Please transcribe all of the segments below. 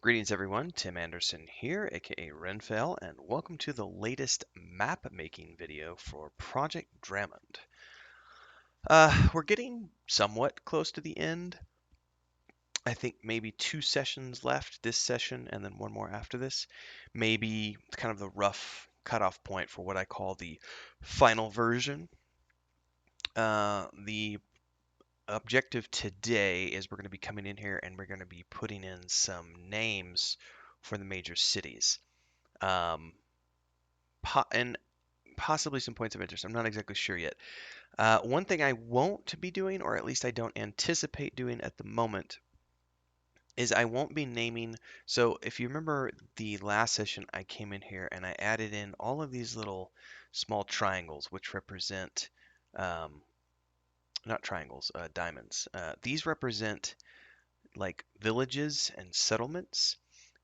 Greetings everyone, Tim Anderson here, aka Renfell, and welcome to the latest map making video for Project Dramond. We're getting somewhat close to the end. I think maybe 2 sessions left, this session and then one more after this. Maybe kind of the rough cutoff point for what I call the final version. The objective today is we're going to be coming in here and we're going to be putting in some names for the major cities. Um, and possibly some points of interest. I'm not exactly sure yet. One thing I won't be doing, or at least I don't anticipate doing at the moment, is I won't be naming. So if you remember the last session, I came in here and I added in all of these little small triangles, which represent, um, not triangles, diamonds. These represent like villages and settlements.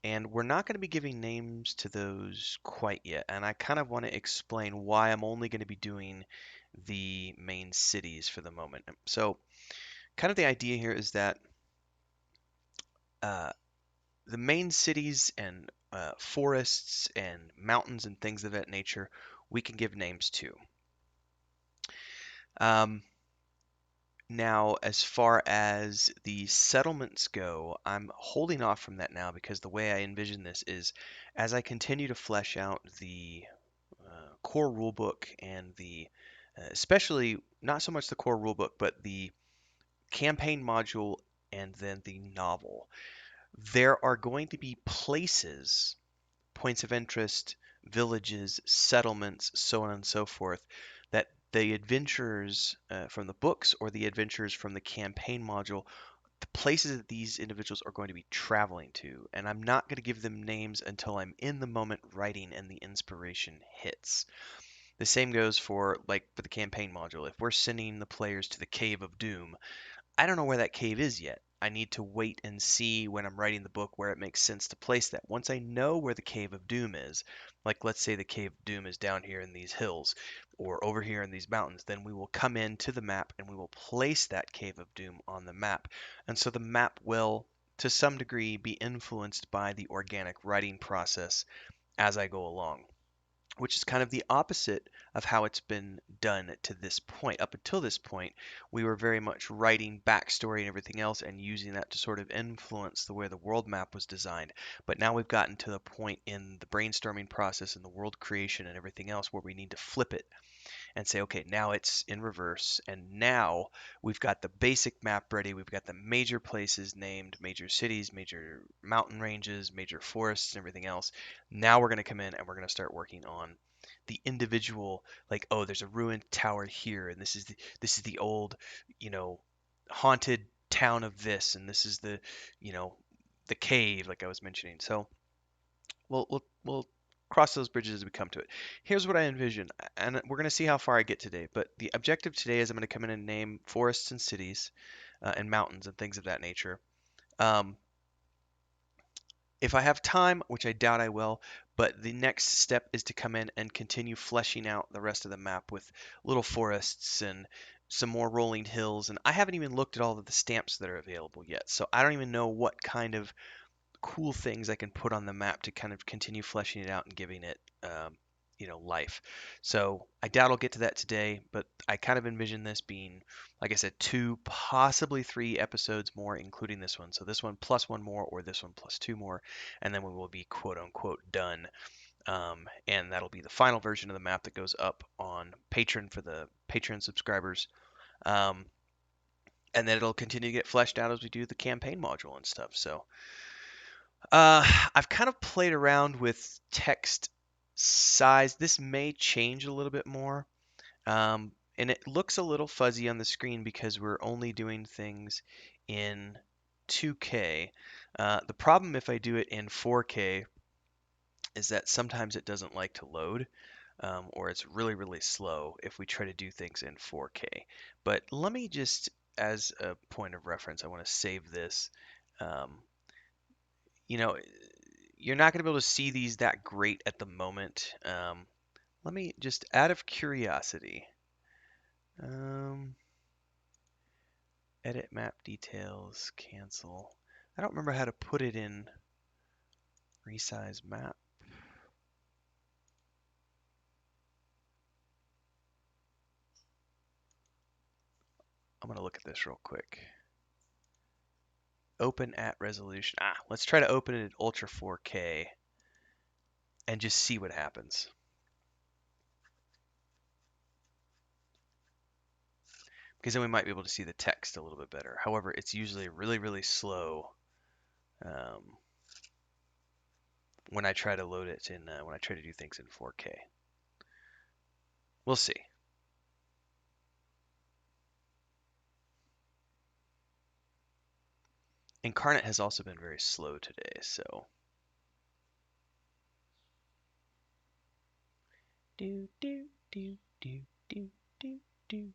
And we're not going to be giving names to those quite yet. And I kind of want to explain why I'm only going to be doing the main cities for the moment. So, kind of the idea here is that uh, the main cities and forests and mountains and things of that nature, we can give names to. Um, Now, as far as the settlements go, I'm holding off from that now because the way I envision this is as I continue to flesh out the core rulebook and especially not so much the core rulebook, but the campaign module and then the novel, there are going to be places, points of interest, villages, settlements, so on and so forth, that the adventurers from the books or the adventurers from the campaign module, the places that these individuals are going to be traveling to. And I'm not going to give them names until I'm in the moment writing and the inspiration hits. The same goes for for the campaign module. If we're sending the players to the Cave of Doom, I don't know where that cave is yet. I need to wait and see when I'm writing the book where it makes sense to place that. Once I know where the Cave of Doom is, like let's say the Cave of Doom is down here in these hills or over here in these mountains, then we will come into the map and we will place that Cave of Doom on the map. And so the map will, to some degree, be influenced by the organic writing process as I go along, which is kind of the opposite of how it's been done to this point. Up until this point, we were very much writing backstory and everything else and using that to sort of influence the way the world map was designed. But now we've gotten to the point in the brainstorming process and the world creation and everything else where we need to flip it and say, okay, now it's in reverse. And now we've got the basic map ready. We've got the major places named, major cities, major mountain ranges, major forests, and everything else. Now we're going to come in and we're going to start working on the individual, like, oh, there's a ruined tower here, and this is the old, you know, haunted town of this, and this is you know, the cave, like I was mentioning. So we'll cross those bridges as we come to it. Here's what I envision, and we're going to see how far I get today. But the objective today is I'm going to come in and name forests and cities and mountains and things of that nature. Um, if I have time, which I doubt I will, but the next step is to come in and continue fleshing out the rest of the map with little forests and some more rolling hills. And I haven't even looked at all of the stamps that are available yet, so I don't even know what kind of cool things I can put on the map to kind of continue fleshing it out and giving it, life. So I doubt I'll get to that today, but I kind of envision this being, like I said, 2, possibly 3 episodes more, including this one. So this one plus one more, or this one plus 2 more, and then we will be quote unquote done. And that'll be the final version of the map that goes up on Patreon for the Patreon subscribers. Um, and then it'll continue to get fleshed out as we do the campaign module and stuff. So I've kind of played around with text size. This may change a little bit more. And it looks a little fuzzy on the screen because we're only doing things in 2K. The problem if I do it in 4K is that sometimes it doesn't like to load, or it's really, really slow if we try to do things in 4K. But let me just, as a point of reference, I want to save this. Um, you know, you're not going to be able to see these that great at the moment. Let me just, out of curiosity, um, edit map details, cancel. I don't remember how to put it in. Resize map. I'm going to look at this real quick. Open at resolution. Let's try to open it at Ultra 4K and just see what happens. Because then we might be able to see the text a little bit better. However, it's usually really, really slow when I try to load it in, when I try to do things in 4K. We'll see. Inkarnate has also been very slow today, so. Do do do do do do do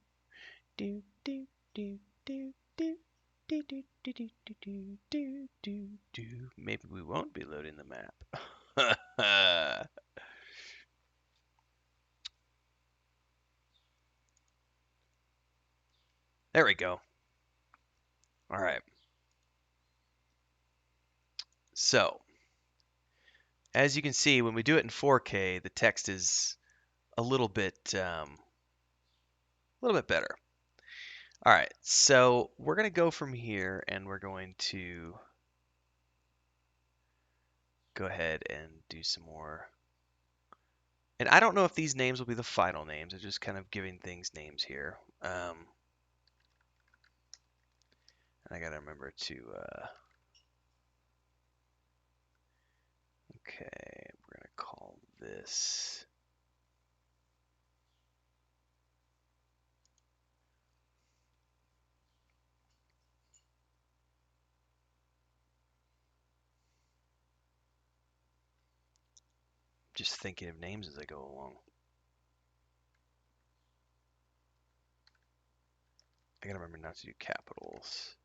do do do do do do do do do do do do do. Maybe we won't be loading the map. There we go. All right. So, as you can see, when we do it in 4K, the text is a little bit better. All right, so we're going to go from here and we're going to go ahead and do some more. And I don't know if these names will be the final names. I'm just kind of giving things names here. And I got to remember to, okay, we're going to call this. Just thinking of names as I go along. I got to remember not to do capitals.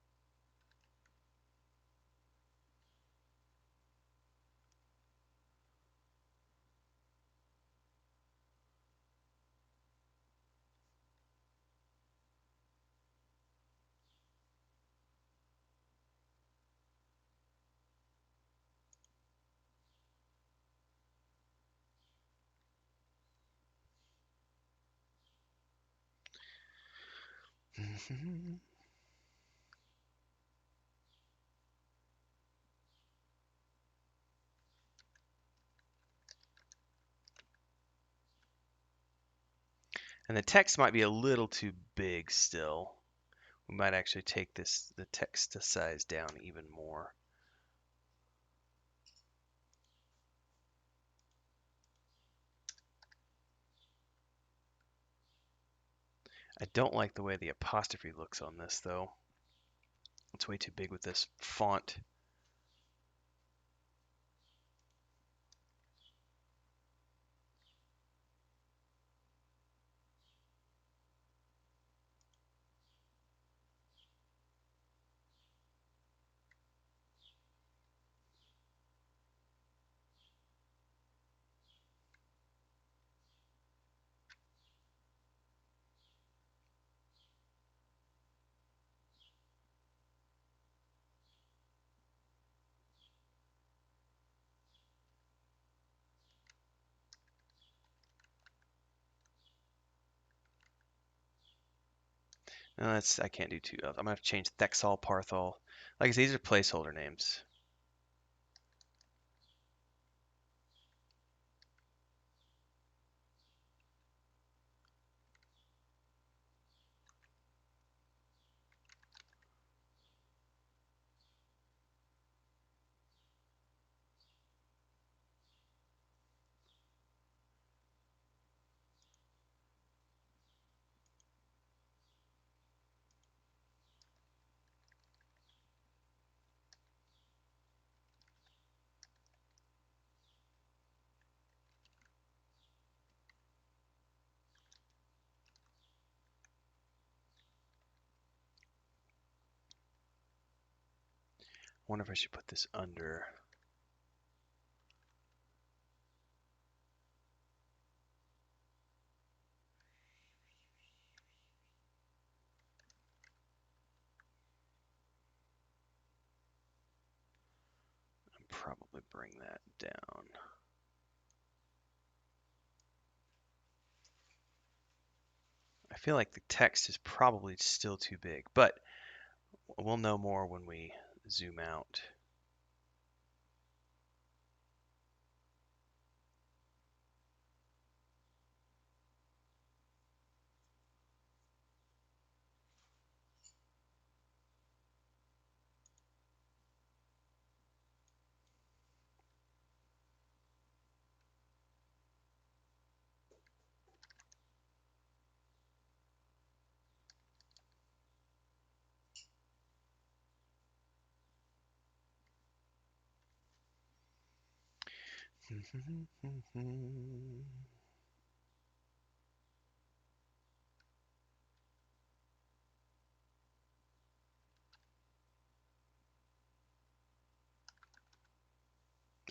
And the text might be a little too big still. We might actually take the text to size down even more. I don't like the way the apostrophe looks on this though. It's way too big with this font. No, I can't do two. I'm gonna have to change Thexol, Parthol. Like I said, these are placeholder names. I wonder if I should put this under. I'm probably bring that down. I feel like the text is probably still too big, but we'll know more when we zoom out.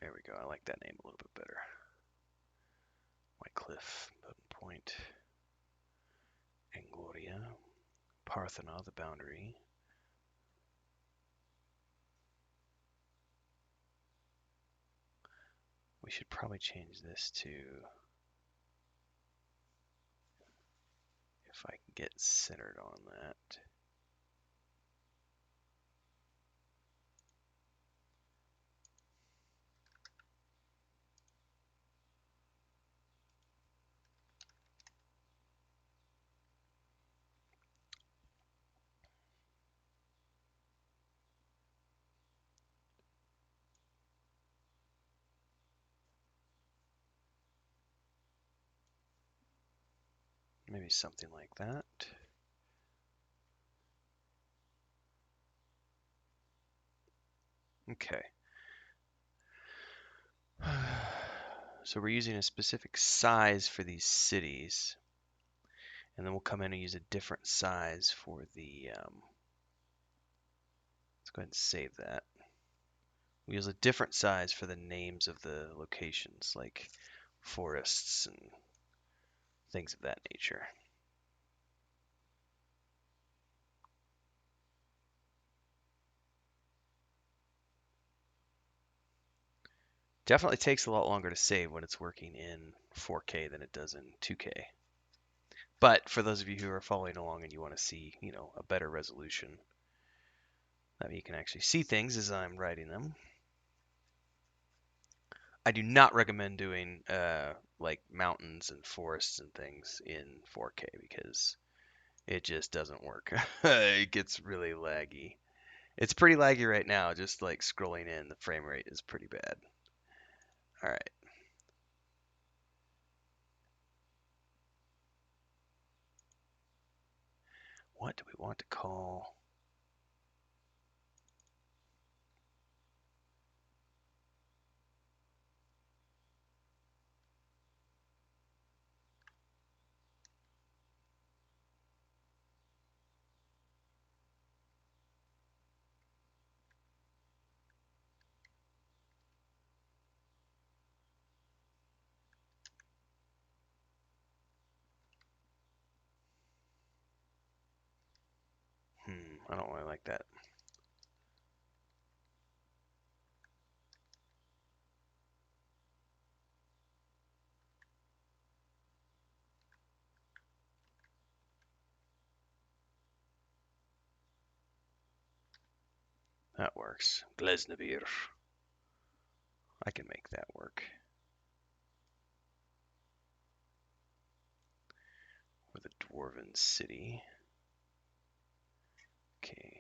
There we go. I like that name a little bit better. White Cliff, Bowden Point, Angloria, Parthena, the boundary. We should probably change this to, if I can get centered on that. Maybe something like that. Okay. So we're using a specific size for these cities, and then we'll come in and use a different size for the, let's go ahead and save that. We use a different size for the names of the locations, like forests and things of that nature. Definitely takes a lot longer to save when it's working in 4K than it does in 2K. But for those of you who are following along and you want to see, a better resolution, that way you can actually see things as I'm writing them. I do not recommend doing like mountains and forests and things in 4K because it just doesn't work. It gets really laggy. It's pretty laggy right now, just like scrolling in, the frame rate is pretty bad. All right. What do we want to call? I don't really like that. That works. Gleznevir. I can make that work. With a dwarven city. Okay.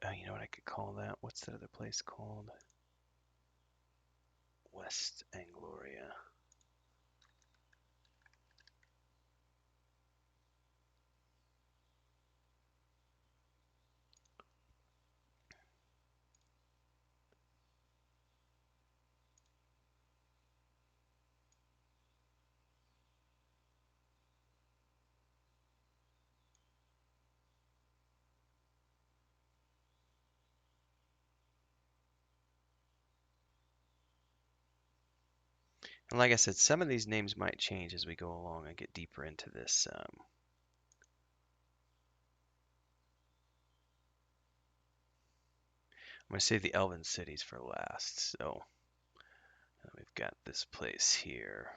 Oh, you know what I could call that? What's that other place called? West Angloria. And like I said, some of these names might change as we go along and get deeper into this. I'm going to save the Elven cities for last. So we've got this place here.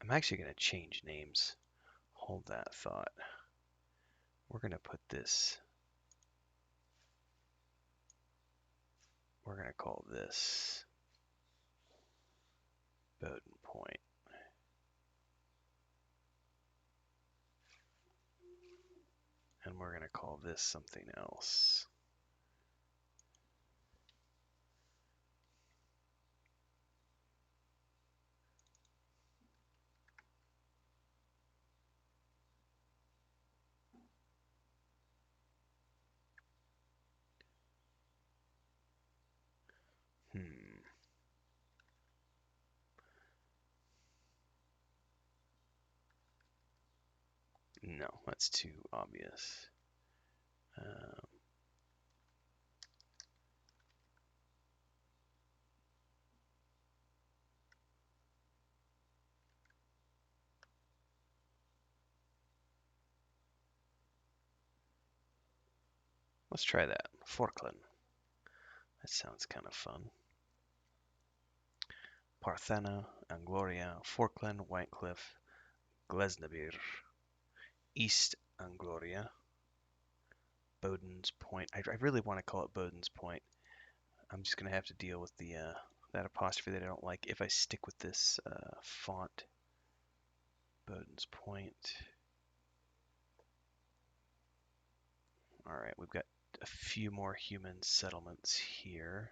I'm actually going to change names. Hold that thought. We're going to put this, we're going to call this Bowden Point. And we're going to call this something else. No, that's too obvious. Let's try that. Forkland. That sounds kind of fun. Parthena, Angloria, Forkland, Whitecliff, Glesnabir, East Angloria, Bowden's Point. I really want to call it Bowden's Point. I'm just going to have to deal with the that apostrophe that I don't like if I stick with this font. Bowden's Point. All right, we've got a few more human settlements here.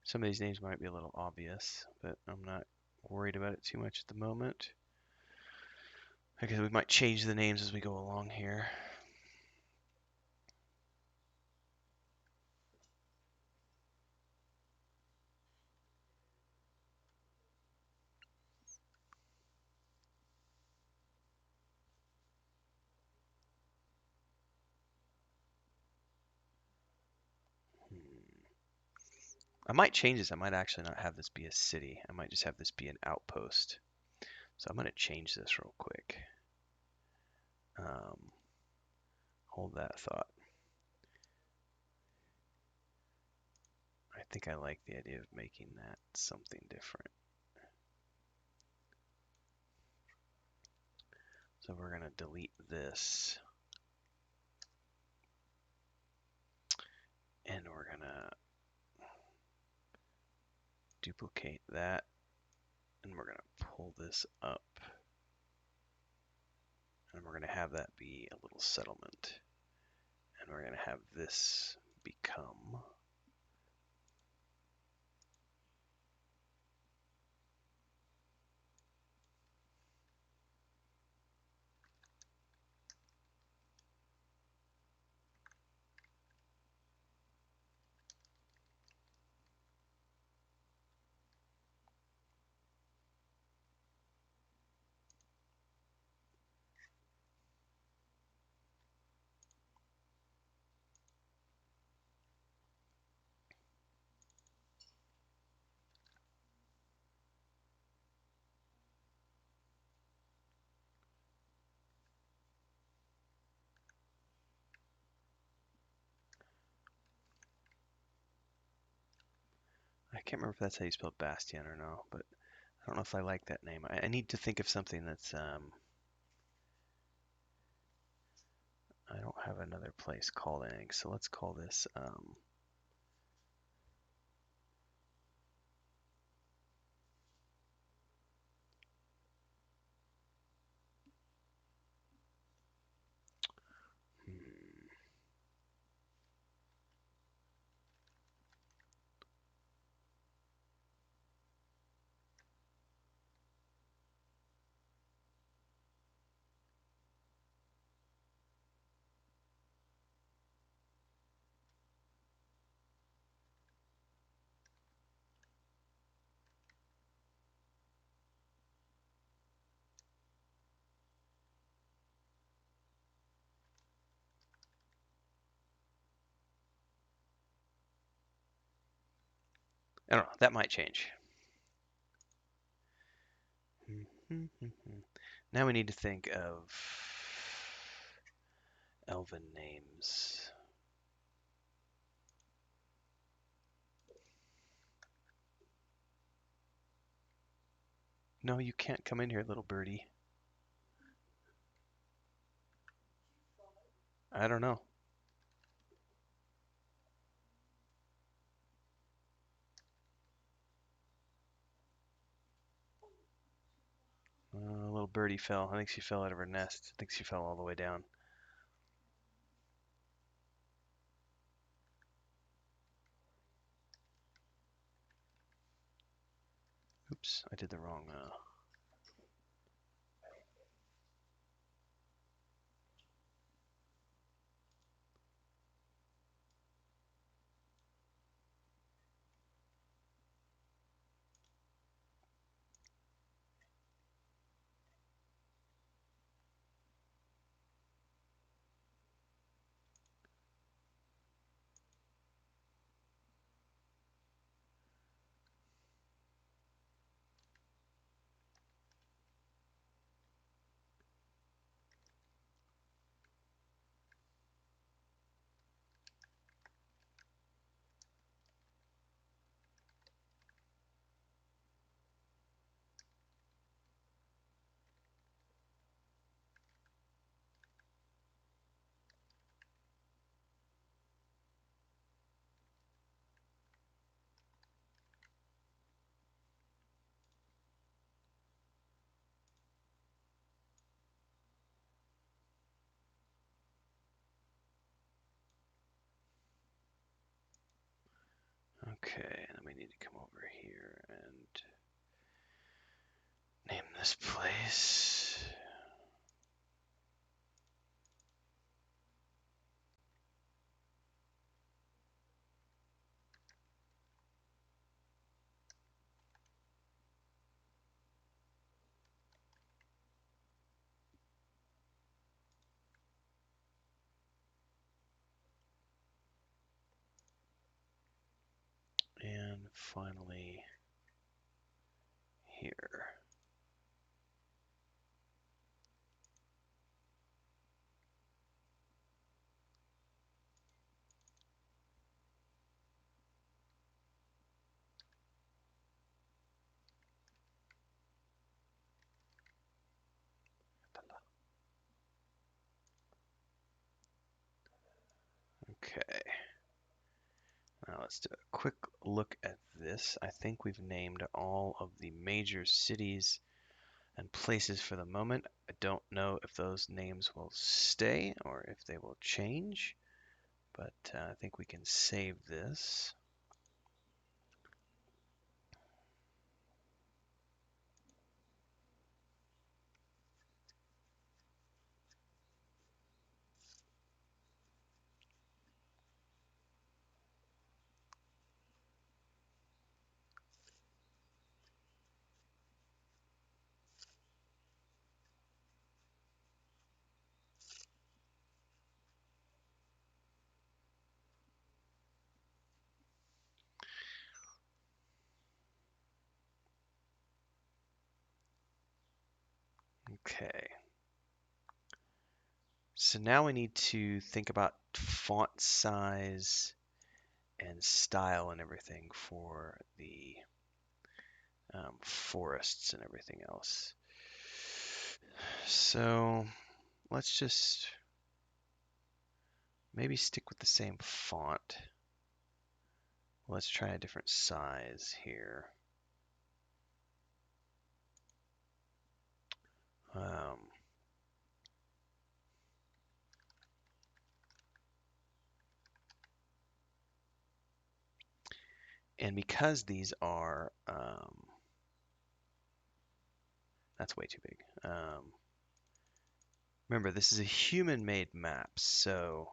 Some of these names might be a little obvious, but I'm not worried about it too much at the moment. Because we might change the names as we go along here. I might change this. I might actually not have this be a city. I might just have this be an outpost. So I'm going to change this real quick. Hold that thought. I think I like the idea of making that something different. So we're going to delete this. And we're going to duplicate that. And we're going to pull this up. And we're going to have that be a little settlement. And we're going to have this become can't remember if that's how you spell Bastion or no, but I don't know if I like that name. I need to think of something that's I don't have another place called anything, so let's call this hmm, I don't know. That might change. Now we need to think of elven names. No, you can't come in here, little birdie. I don't know. Little birdie fell. I think she fell out of her nest. I think she fell all the way down. Oops, I did the wrong. Okay, then we need to come over here and name this place. And finally, here. Okay. Now let's do a quick look at this. I think we've named all of the major cities and places for the moment. I don't know if those names will stay or if they will change, but I think we can save this. Okay. So now we need to think about font size and style and everything for the forests and everything else. So let's just maybe stick with the same font. Let's try a different size here. Um, and because these are, that's way too big. Remember, this is a human-made map, so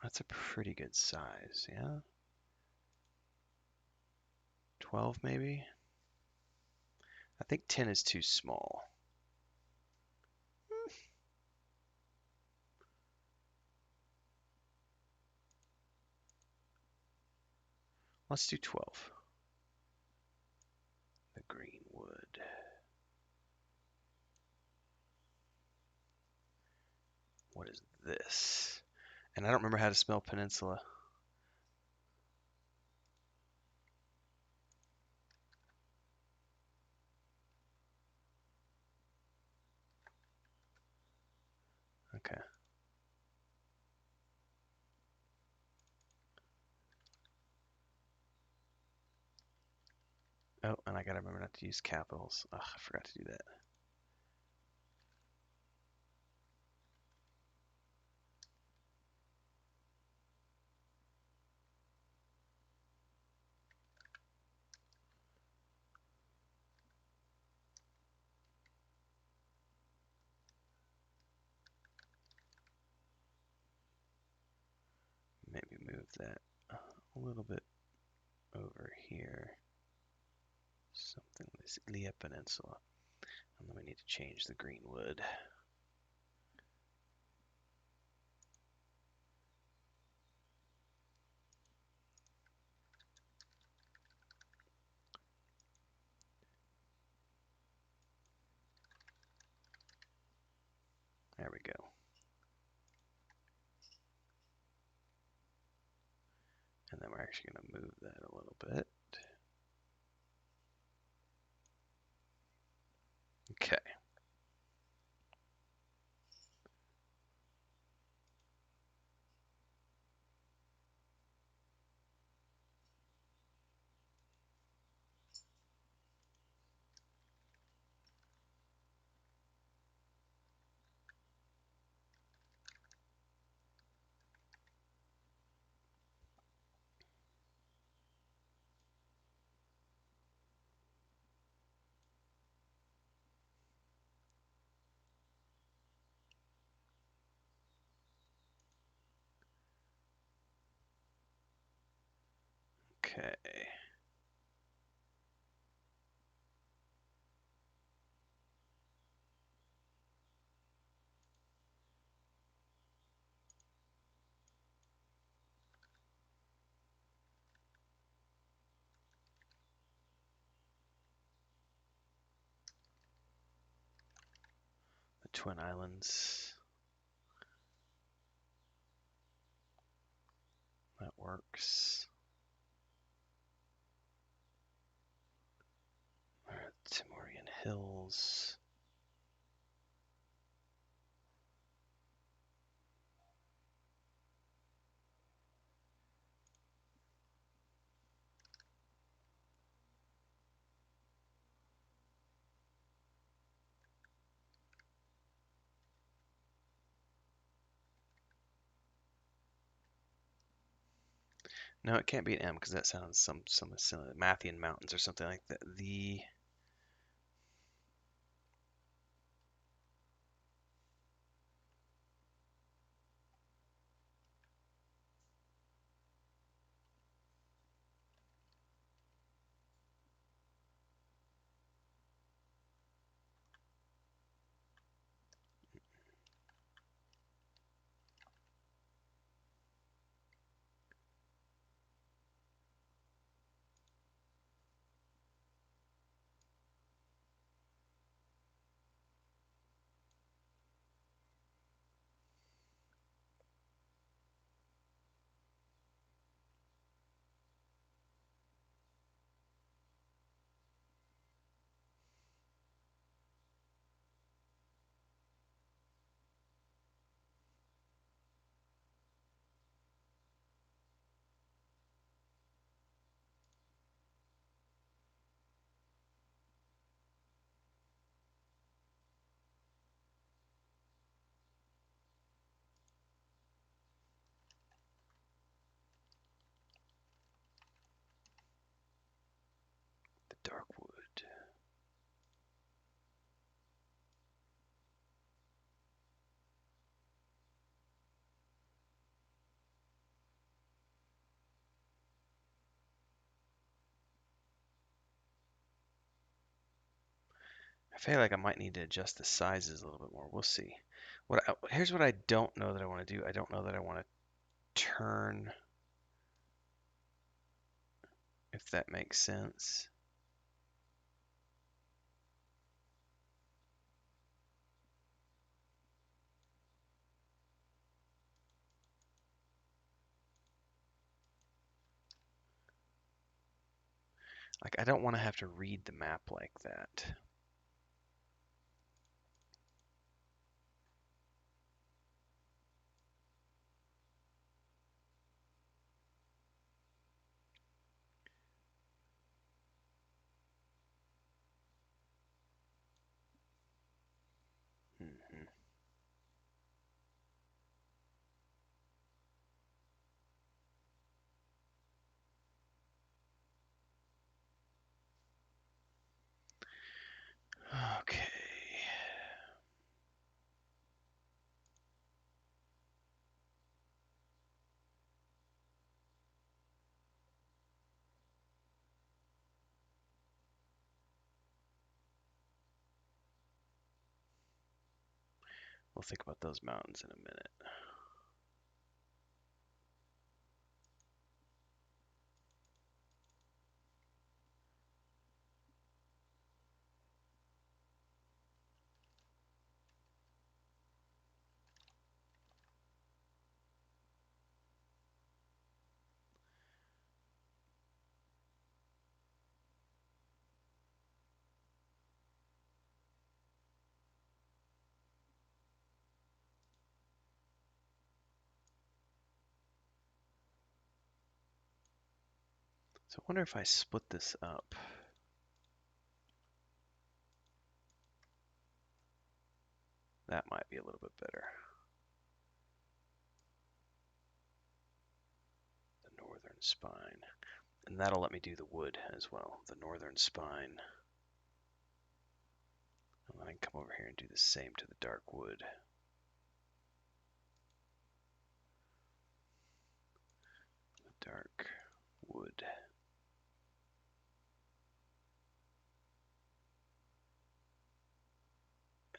that's a pretty good size, yeah? 12 maybe? I think 10 is too small. Let's do 12. The green wood. What is this? And I don't remember how to spell peninsula. Okay. Oh, and I gotta remember not to use capitals. Ugh, I forgot to do that. Maybe move that a little bit over here. Something this Ilia Peninsula. And then we need to change the green wood. There we go. And then we're actually going to move that a little bit. Okay. Okay. The Twin Islands. That works. Alright, Timorian Hills. No, it can't be an M because that sounds some silly. Mathian Mountains or something like that. feel like I might need to adjust the sizes a little bit more. We'll see. Here's what I don't know that I want to do. I don't know that I want to turn, if that makes sense. Like, I don't want to have to read the map like that. Mhm. Okay. We'll think about those mountains in a minute. So I wonder if I split this up. That might be a little bit better. The northern spine. And that'll let me do the wood as well. The northern spine. And then I can come over here and do the same to the dark wood. The dark wood.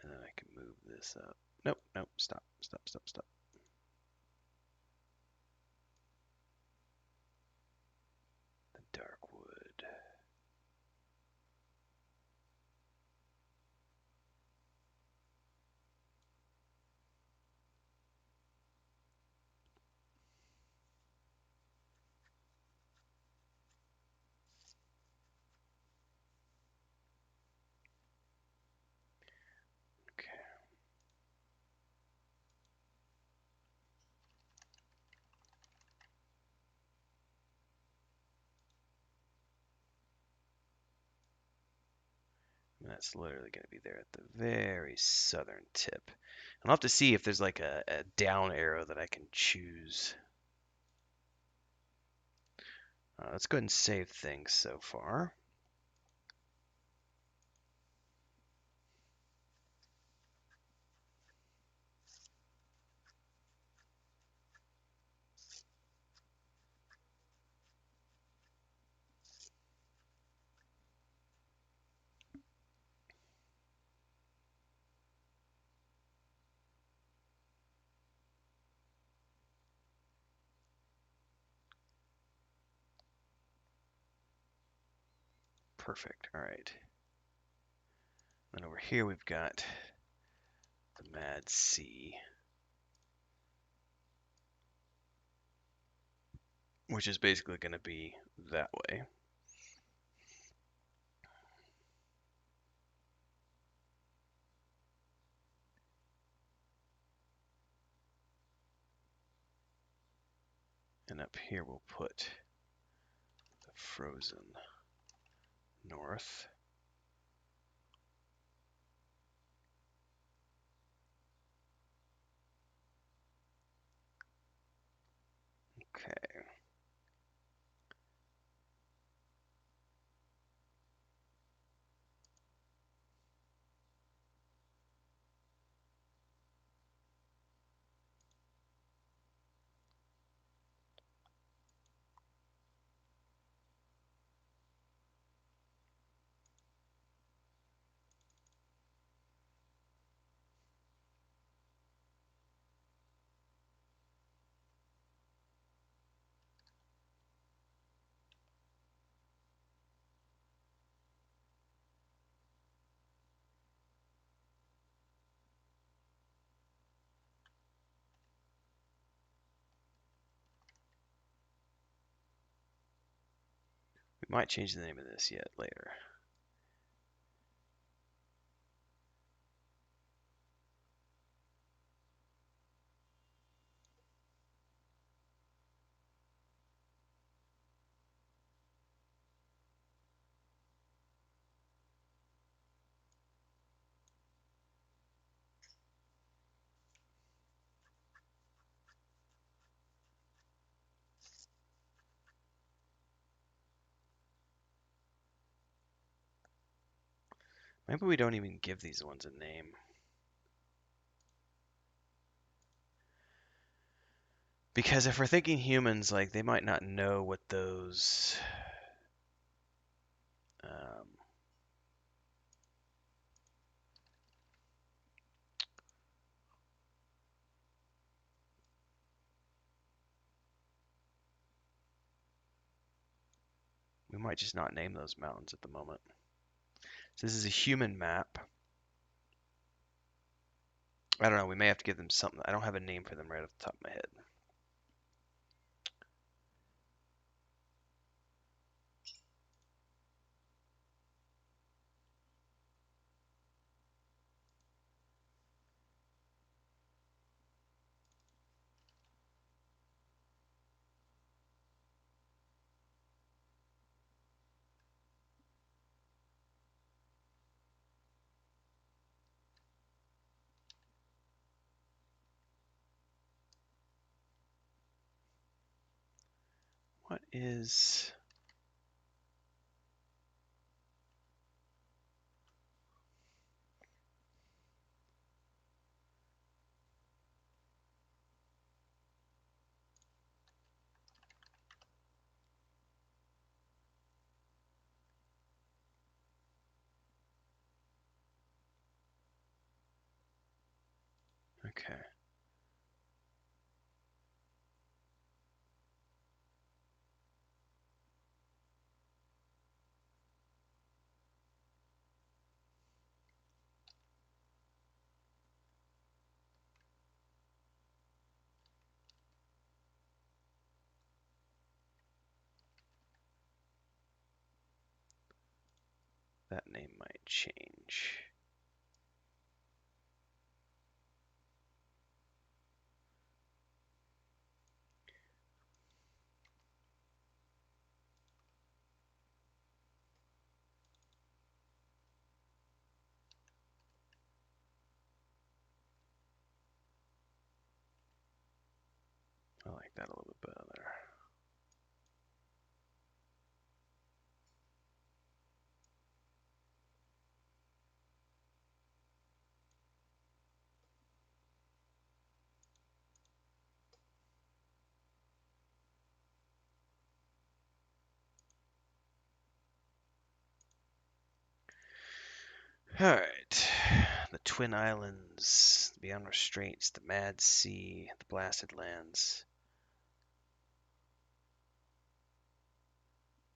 And then I can move this up. Nope, nope, stop, stop, stop, stop. The dark wood. Okay. And that's literally going to be there at the very southern tip. And I'll have to see if there's like a down arrow that I can choose. Let's go ahead and save things so far. Perfect. All right. And over here we've got the Mad Sea, which is basically going to be that way. And up here we'll put the frozen north. Okay. Might change the name of this yet later. Maybe we don't even give these ones a name. Because if we're thinking humans, like, they might not know what those... we might just not name those mountains at the moment. So this is a human map. I don't know, we may have to give them something. I don't have a name for them right off the top of my head. What is... Okay. That name might change. I like that a little bit better. Alright. The Twin Islands, the Beyond Restraints, the Mad Sea, the Blasted Lands.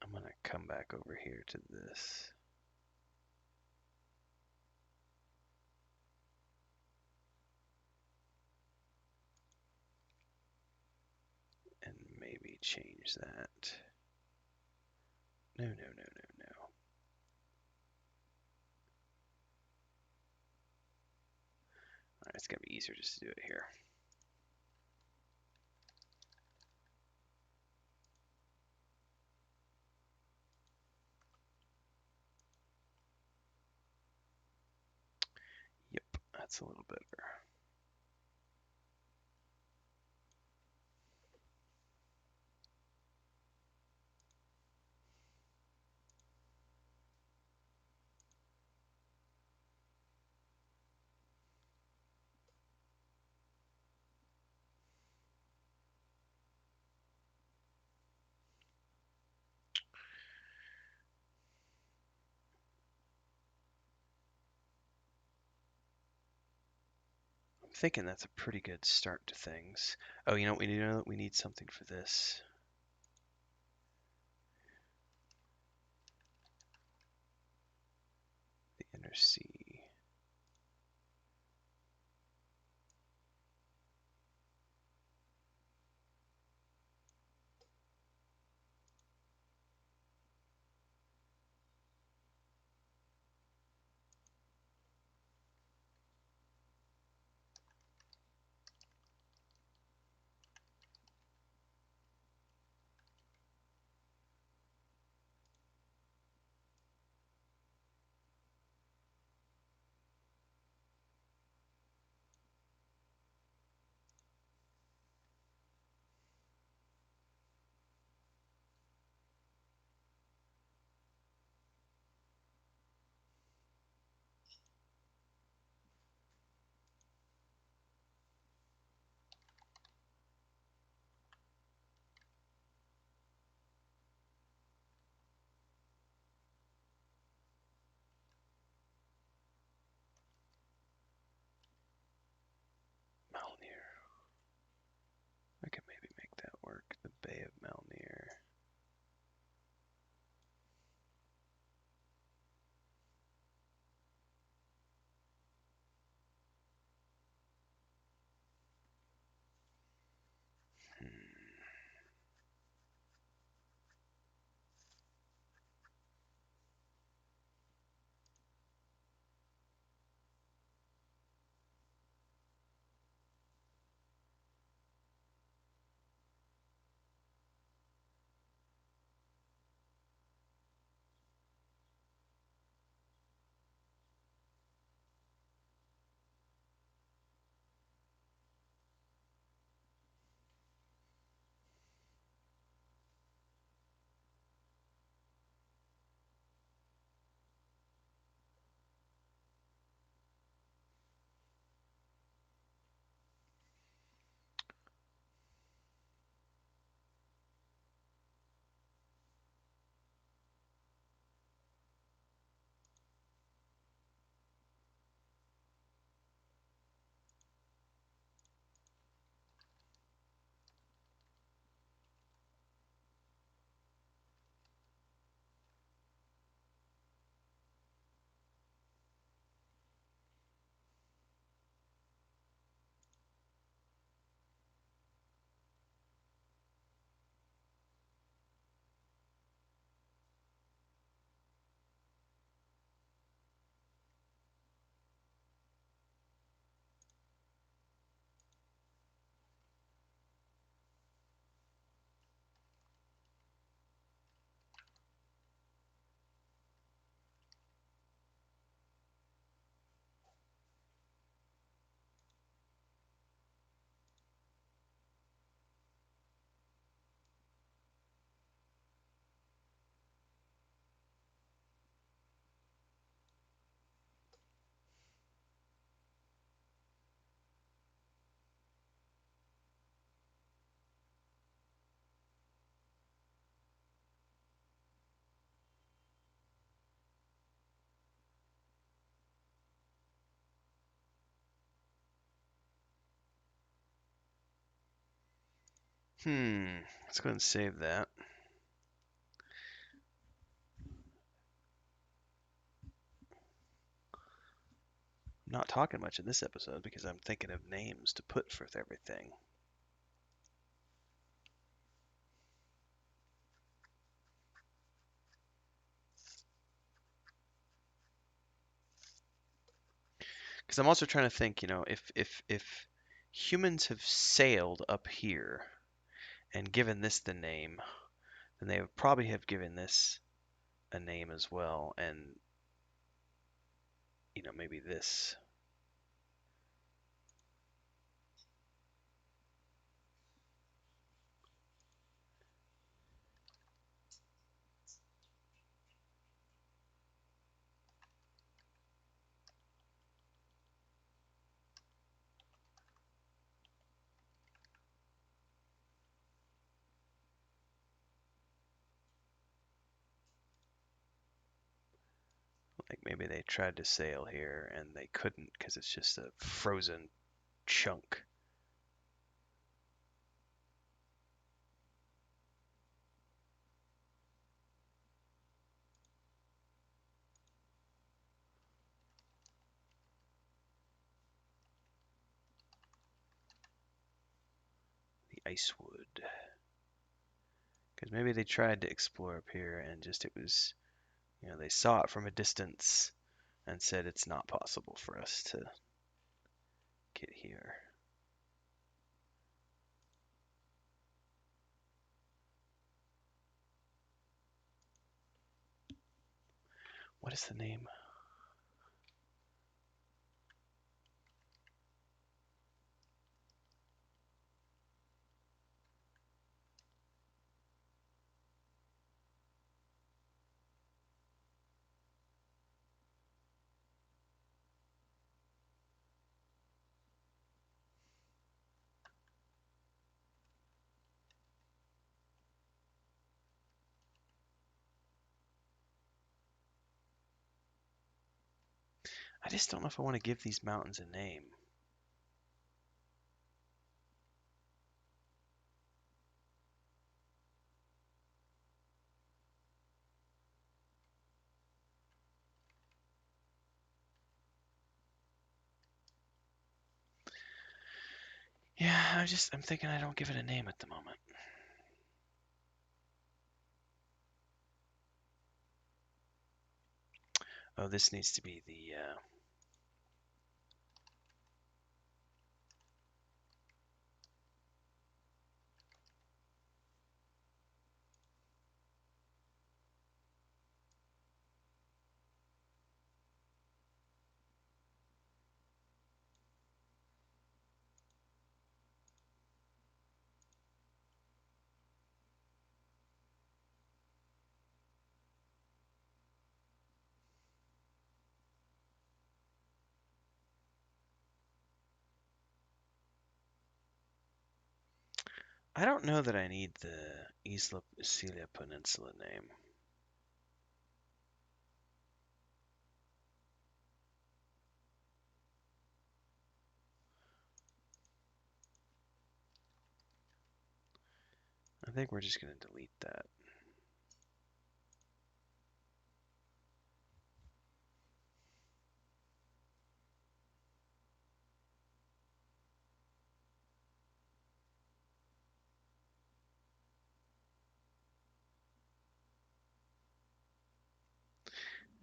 I'm gonna come back over here to this. And maybe change that. No, no, no, no, no. Alright, it's gonna be easier just to do it here. Yep, that's a little better. I'm thinking that's a pretty good start to things. Oh, you know what we need? We need something for this. The inner sea. Let's go ahead and save that. I'm not talking much in this episode because I'm thinking of names to put for everything. Because I'm also trying to think, if humans have sailed up here and given this the name, then they would probably have given this a name as well, and maybe this. Like maybe they tried to sail here and they couldn't because it's just a frozen chunk. The ice wood. Because maybe they tried to explore up here and just it was, they saw it from a distance and said it's not possible for us to get here. What is the name? I just don't know if I want to give these mountains a name. Yeah, I'm thinking I don't give it a name at the moment. Oh, this needs to be the, I don't know that I need the Isla Celia Peninsula name. I think we're just going to delete that.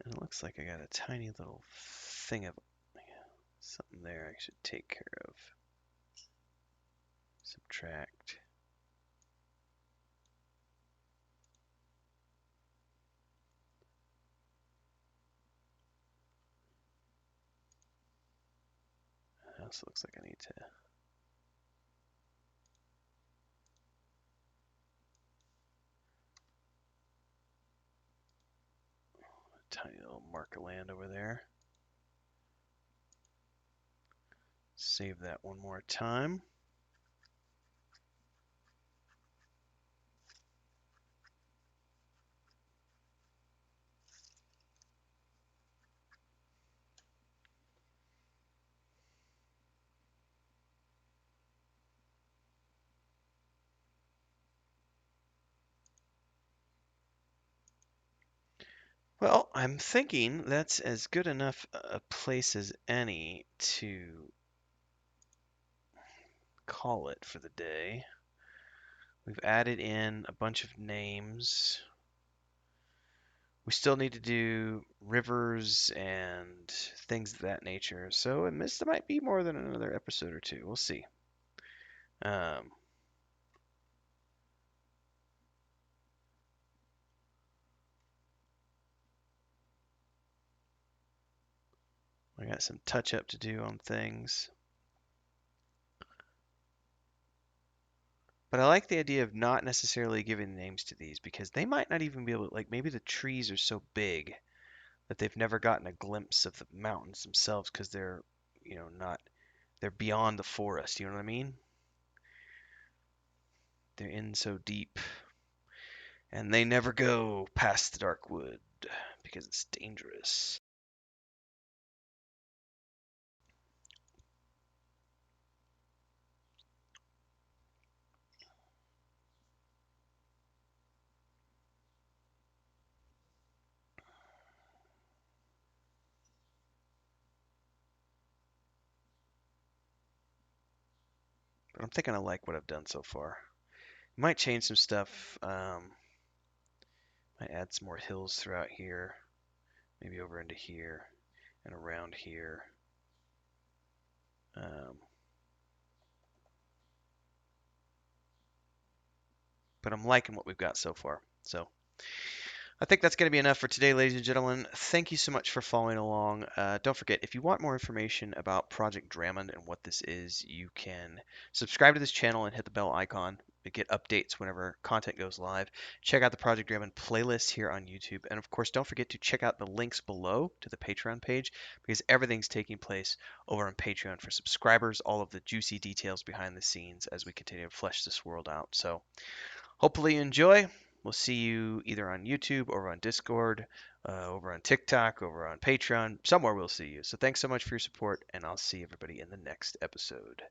And it looks like I got a tiny little thing of something there I should take care of. Subtract. It also looks like I need to tiny little mark of land over there. Save that one more time. Well, I'm thinking that's as good enough a place as any to call it for the day. We've added in a bunch of names. We still need to do rivers and things of that nature. So, and this might be more than another episode or two. We'll see. Um, I got some touch up to do on things. But I like the idea of not necessarily giving names to these because they might not even be able to, like, maybe the trees are so big that they've never gotten a glimpse of the mountains themselves because they're, not, they're beyond the forest. You know what I mean? They're in so deep and they never go past the dark wood because it's dangerous. But I'm thinking I like what I've done so far. Might change some stuff. Might add some more hills throughout here, maybe over into here and around here. Um, but I'm liking what we've got so far. So I think that's going to be enough for today, ladies and gentlemen. Thank you so much for following along. Don't forget, if you want more information about Project Dramond and what this is, you can subscribe to this channel and hit the bell icon to get updates whenever content goes live. Check out the Project Dramond playlist here on YouTube. And of course, don't forget to check out the links below to the Patreon page because everything's taking place over on Patreon for subscribers, all of the juicy details behind the scenes as we continue to flesh this world out. So, hopefully you enjoy. We'll see you either on YouTube or on Discord, over on TikTok, over on Patreon. Somewhere we'll see you. So thanks so much for your support, and I'll see everybody in the next episode.